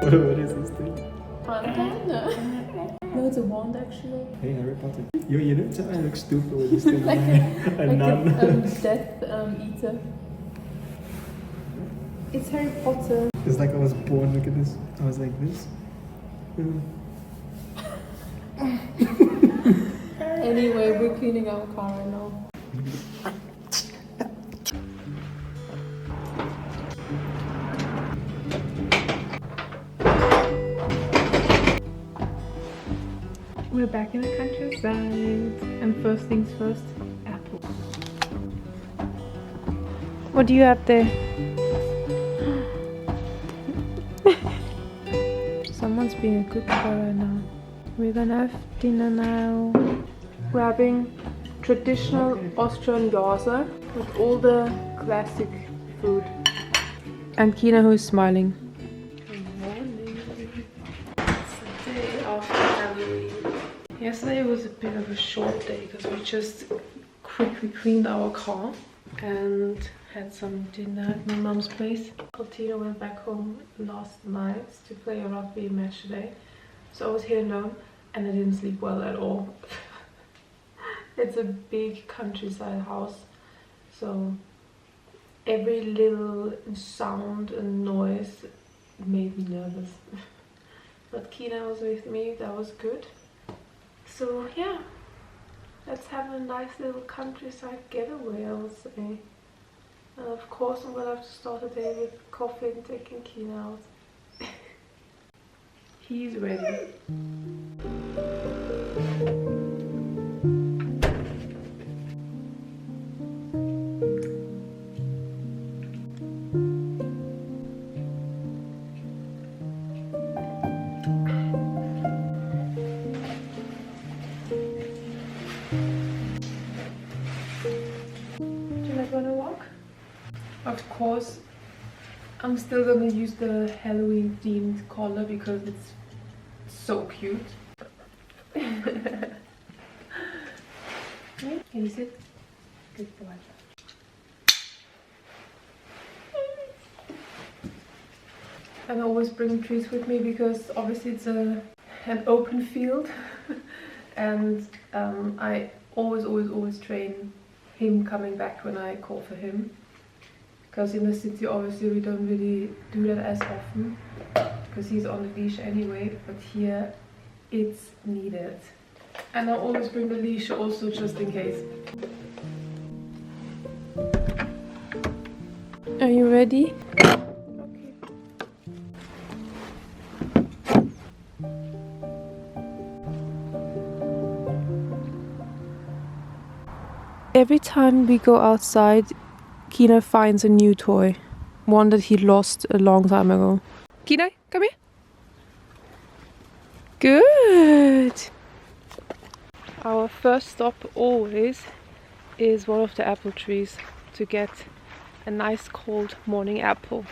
What is this thing? No, it's a wand actually. Hey, Harry Potter. You know, I look stupid with this thing. Like a like nun. a death eater. It's Harry Potter. It's like I was born, look at this. I was like this. Anyway, we're cleaning our car right now. We're back in the countryside. And first things first, apple. What do you have there? Someone's being a good boy right now. We're gonna have dinner now. We're having traditional Austrian Jause with all the classic food. And Kina, who is smiling. Good morning. It's the day after Halloween. Yesterday was a bit of a short day because we just quickly cleaned our car and had some dinner at my mom's place. Tina went back home last night to play a rugby match today. So I was here alone and I didn't sleep well at all. It's a big countryside house, so every little sound and noise made me nervous. But Kina was with me, that was good. So yeah, let's have a nice little countryside getaway, I would say. And of course I'm gonna have to start the day with coffee and taking Kina out. He's ready. Of course, I'm still gonna use the Halloween themed collar because it's so cute. Can you sit? Good boy. And I always bring trees with me because obviously it's an open field and I always train him coming back when I call for him. Because in the city obviously we don't really do that as often because he's on the leash anyway, but here it's needed. And I always bring the leash also just in case. Are you ready? Okay. Every time we go outside, Kina finds a new toy, one that he lost a long time ago. Kina, come here. Good. Our first stop always is one of the apple trees to get a nice cold morning apple.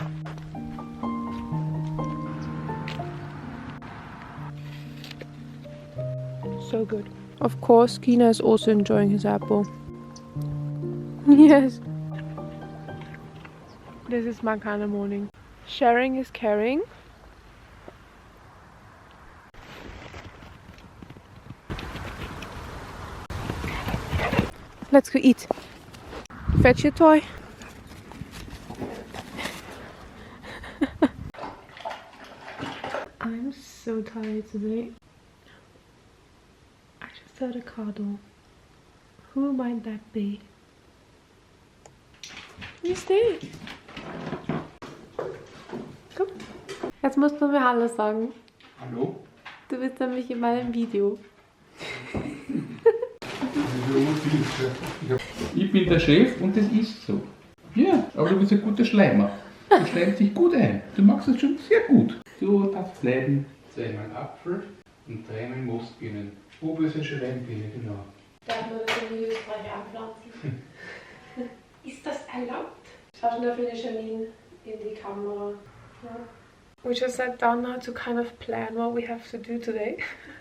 So good. Of course, Kina is also enjoying his apple. Yes. This is my kind of morning. Sharing is caring. Let's go eat. Fetch your toy. I'm so tired today. I just heard a car door. Who might that be? Who's there? Komm. Jetzt musst du mir Hallo sagen. Hallo? Du bist nämlich in meinem Video. Ich bin der Chef und das ist so. Ja, aber du bist ein guter Schleimer. Du schleimst dich gut ein. Du machst es schon sehr gut. Du darfst bleiben. Zweimal Apfel und dreimal Moosbienen. Oberste Schleimbiene, genau. Darf man das in Österreich anpflanzen? Ist das erlaubt? Schau schon der Janine in die Kamera. Ja. We just sat down now to kind of plan what we have to do today.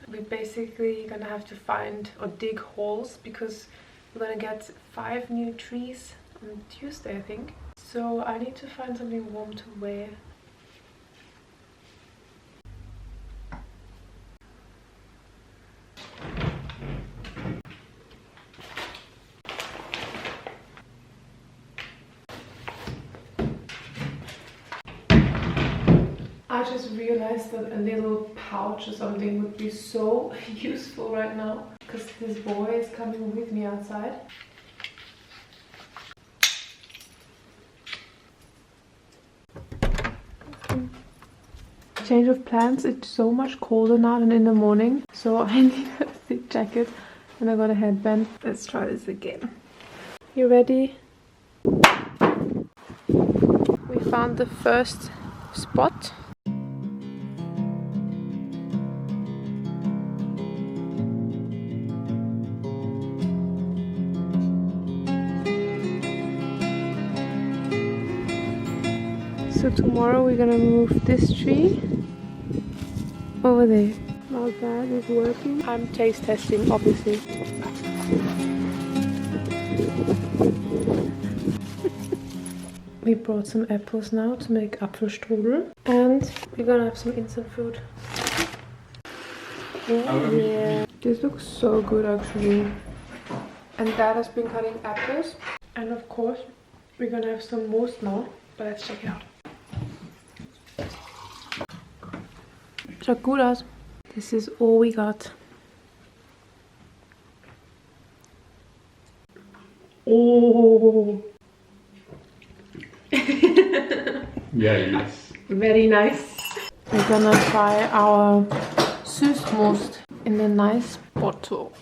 We're basically gonna have to find or dig holes because we're gonna get 5 new trees on Tuesday, I think. So I need to find something warm to wear. I just realized that a little pouch or something would be so useful right now because this boy is coming with me outside. Change of plans. It's so much colder now than in the morning, so I need a thick jacket and I got a headband. Let's try this again. You ready? We found the first spot. So tomorrow we're gonna move this tree over there. Not bad, it's working. I'm taste testing, obviously. We brought some apples now to make Apfelstrudel, and we're gonna have some instant food. Oh yeah, this looks so good actually. And Dad has been cutting apples, and of course we're gonna have some most now. But let's check it out. So good as. This is all we got. Oh. Very nice. Very nice. We're gonna try our Süßmost in the nice bottle.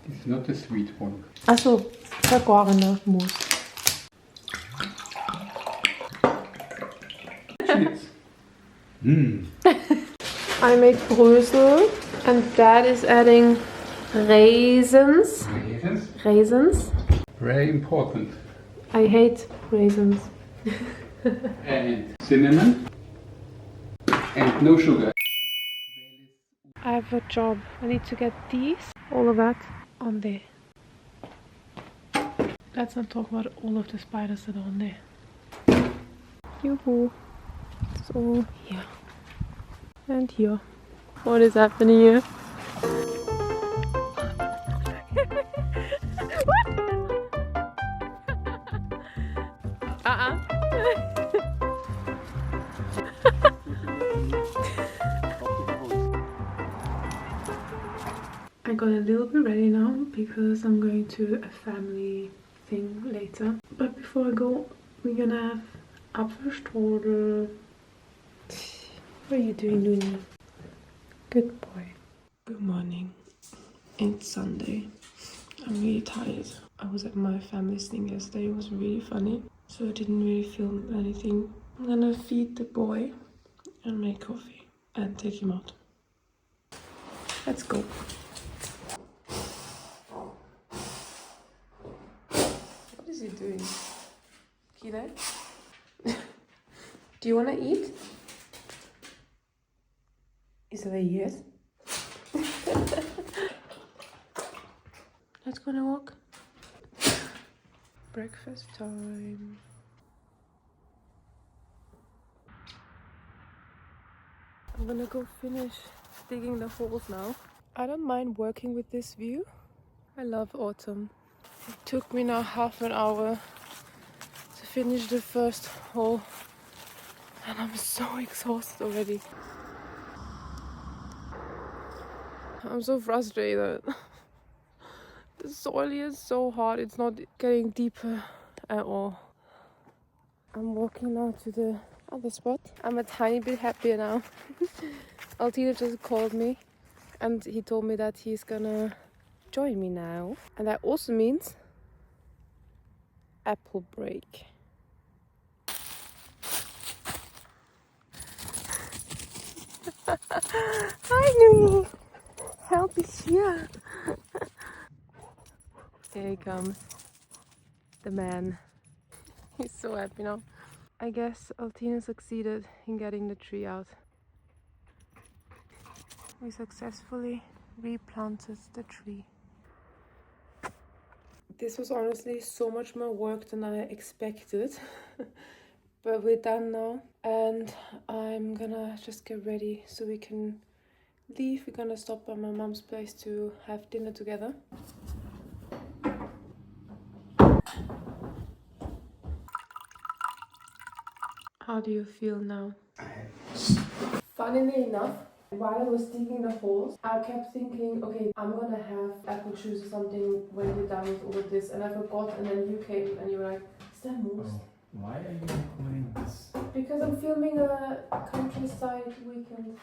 It's not a sweet one. Also, vergorene Most. Cheers. Mm. I made Brösel and Dad is adding raisins. Raisins. Raisins. Very important. I hate raisins. And cinnamon. And no sugar. I have a job. I need to get these, all of that, on there. Let's not talk about all of the spiders that are on there. Yoo-hoo. It's all here. And here. What is happening here? I got a little bit ready now because I'm going to a family thing later. But before I go, we're gonna have Apfelstrudel. What are you doing, Luna? Good boy. Good morning. It's Sunday. I'm really tired. I was at my family's thing yesterday. It was really funny, so I didn't really film anything. I'm gonna feed the boy and make coffee and take him out. Let's go. What is he doing? Kira? Do you want to eat? Is that a yes? Let's go on a walk. Breakfast time. I'm gonna go finish digging the holes now. I don't mind working with this view. I love autumn. It took me now half an hour to finish the first hole and I'm so exhausted already. I'm so frustrated. The soil here is so hard, it's not getting deeper at all. I'm walking now to the other spot. I'm a tiny bit happier now. Altina just called me and he told me that he's gonna join me now. And that also means apple break. Hi, Nuni! Help is here! Here he comes. The man. He's so happy now. I guess Altina succeeded in getting the tree out. We successfully replanted the tree. This was honestly so much more work than I expected. But we're done now and I'm gonna just get ready so we can leave. We're gonna stop by my mom's place to have dinner together. How do you feel now? Funnily enough, while I was digging the holes, I kept thinking, okay, I'm gonna have apple juice or something when you're done with all of this, and I forgot, and then you came and you were like, is that moose? Oh, why are you recording this? Because I'm filming a countryside weekend.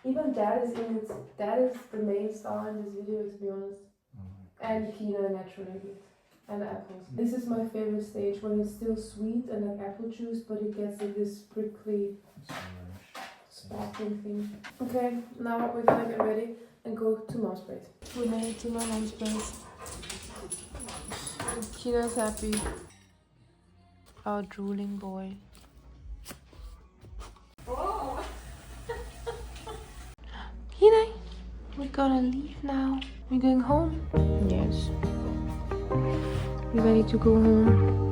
Even Dad is in it. Dad is the main star in this video, to be honest. And Kina, naturally. And apples. This is my favorite stage, when it's still sweet and like apple juice, but it gets like this prickly sparkling thing. Okay, now we're gonna get ready and go to mom's place. We made it to my mom's place. Kina's happy. Our drooling boy. Oh. Kina, we're gonna leave now. We're going home? Yes. You ready to go home?